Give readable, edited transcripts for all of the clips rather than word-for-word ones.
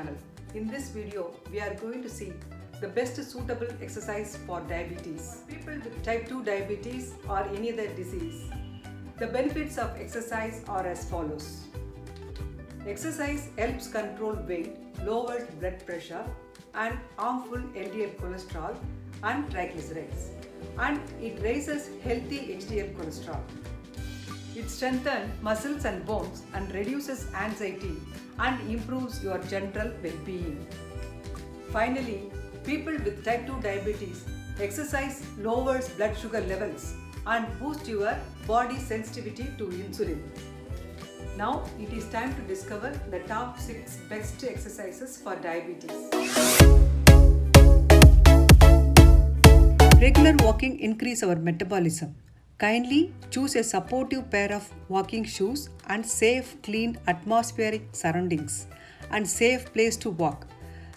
channel. In this video, we are going to see the best suitable exercise for diabetes. People with type 2 diabetes or any other disease. The benefits of exercise are as follows. Exercise helps control weight, lowers blood pressure and harmful LDL cholesterol and triglycerides, and it raises healthy HDL cholesterol. It strengthens muscles and bones and reduces anxiety and improves your general well-being. Finally, people with type 2 diabetes, exercise lowers blood sugar levels and boosts your body sensitivity to insulin. Now it is time to discover the top 6 best exercises for diabetes. Regular walking increases our metabolism. Kindly choose a supportive pair of walking shoes and safe, clean, atmospheric surroundings and safe place to walk.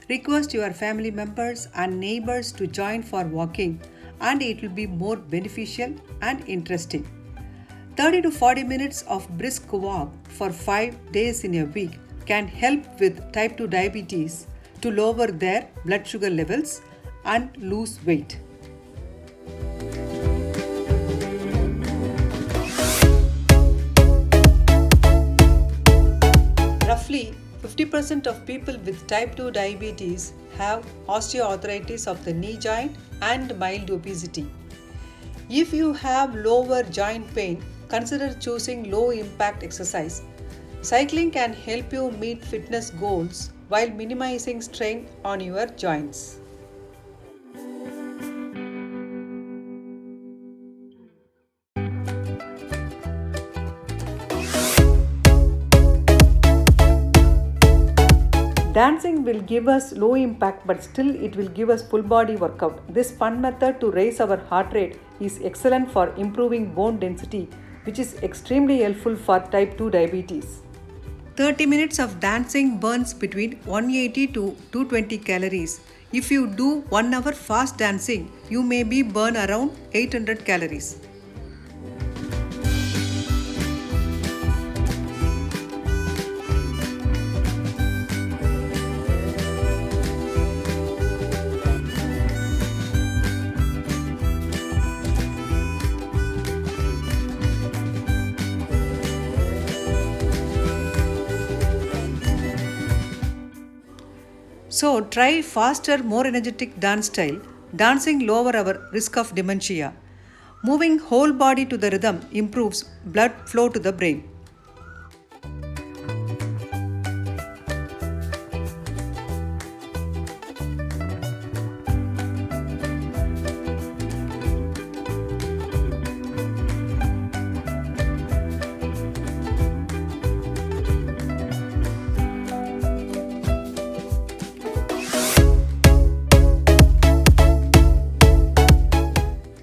Request your family members and neighbors to join for walking, and it will be more beneficial and interesting. 30 to 40 minutes of brisk walk for 5 days in a week can help with type 2 diabetes to lower their blood sugar levels and lose weight. Roughly 50% of people with type 2 diabetes have osteoarthritis of the knee joint and mild obesity. If you have lower joint pain, consider choosing low impact exercise. Cycling can help you meet fitness goals while minimizing strain on your joints. Dancing will give us low impact, but still it will give us full body workout. This fun method to raise our heart rate is excellent for improving bone density, which is extremely helpful for type 2 diabetes. 30 minutes of dancing burns between 180 to 220 calories. If you do 1 hour fast dancing, you may burn around 800 calories. So try faster, more energetic dance style. Dancing lower our risk of dementia. Moving whole body to the rhythm improves blood flow to the brain.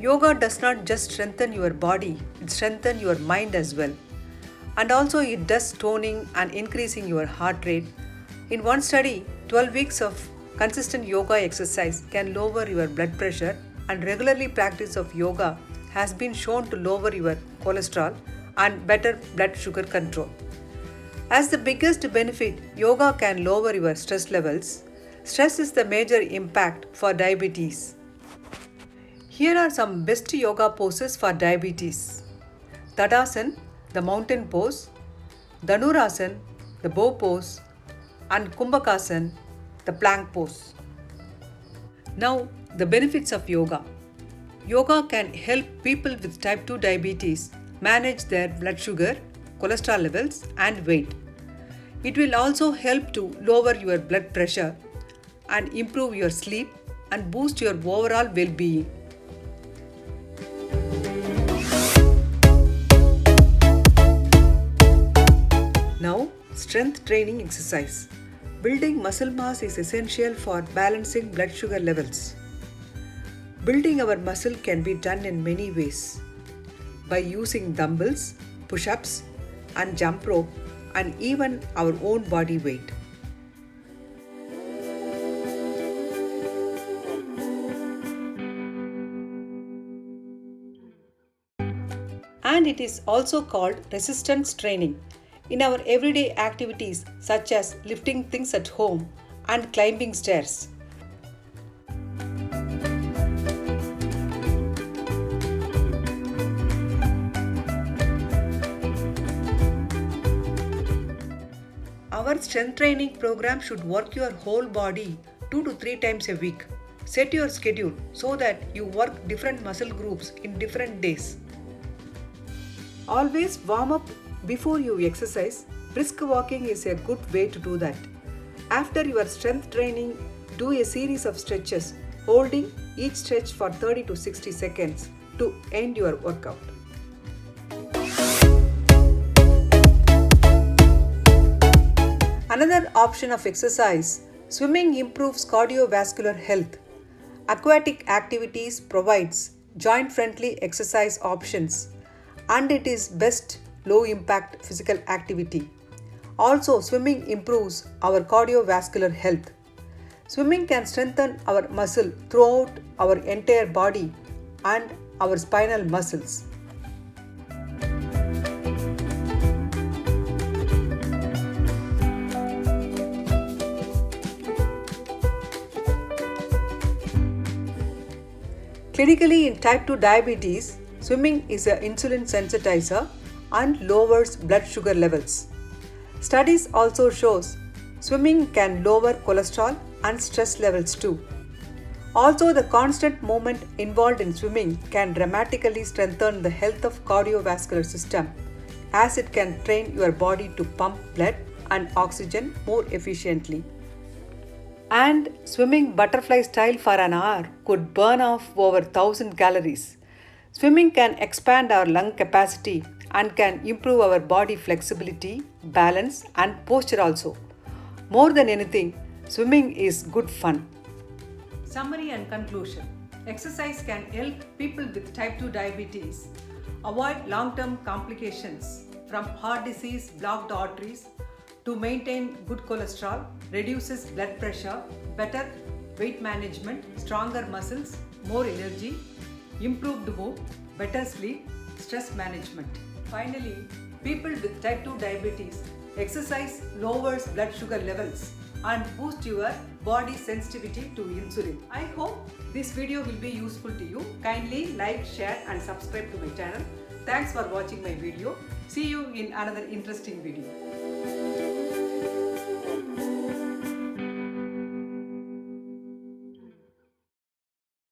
Yoga does not just strengthen your body, it strengthens your mind as well. And also it does toning and increasing your heart rate. In one study, 12 weeks of consistent yoga exercise can lower your blood pressure, and regularly practice of yoga has been shown to lower your cholesterol and better blood sugar control. As the biggest benefit, yoga can lower your stress levels. Stress is the major impact for diabetes. Here are some best yoga poses for diabetes. Tadasana, the mountain pose, Dhanurasana, the bow pose, and Kumbhakasana, the plank pose. Now, the benefits of yoga. Yoga can help people with type 2 diabetes manage their blood sugar, cholesterol levels, and weight. It will also help to lower your blood pressure and improve your sleep and boost your overall well-being. Now, strength training exercise. Building muscle mass is essential for balancing blood sugar levels. Building our muscle can be done in many ways. By using dumbbells, push-ups, and jump rope, and even our own body weight. And it is also called resistance training. In our everyday activities such as lifting things at home and climbing stairs. Our strength training program should work your whole body 2 to 3 times a week. Set your schedule so that you work different muscle groups in different days. Always warm up before you exercise. Brisk walking is a good way to do that. After your strength training, do a series of stretches, holding each stretch for 30 to 60 seconds to end your workout. Another option of exercise, swimming improves cardiovascular health. Aquatic activities provides joint-friendly exercise options and it is best low-impact physical activity. Also, swimming improves our cardiovascular health. Swimming can strengthen our muscle throughout our entire body and our spinal muscles. Clinically, in type 2 diabetes, swimming is an insulin sensitizer and lowers blood sugar levels. Studies also shows swimming can lower cholesterol and stress levels too. Also, the constant movement involved in swimming can dramatically strengthen the health of cardiovascular system as it can train your body to pump blood and oxygen more efficiently. And swimming butterfly style for an hour could burn off over 1000 calories. Swimming can expand our lung capacity and can improve our body flexibility, balance, and posture also. More than anything, swimming is good fun. Summary and conclusion. Exercise can help people with type 2 diabetes avoid long-term complications from heart disease, blocked arteries, to maintain good cholesterol, reduces blood pressure, better weight management, stronger muscles, more energy, improved mood, better sleep, stress management. Finally, people with type 2 diabetes, exercise lowers blood sugar levels and boosts your body sensitivity to insulin. I hope this video will be useful to you. Kindly like, share and subscribe to my channel. Thanks for watching my video. See you in another interesting video.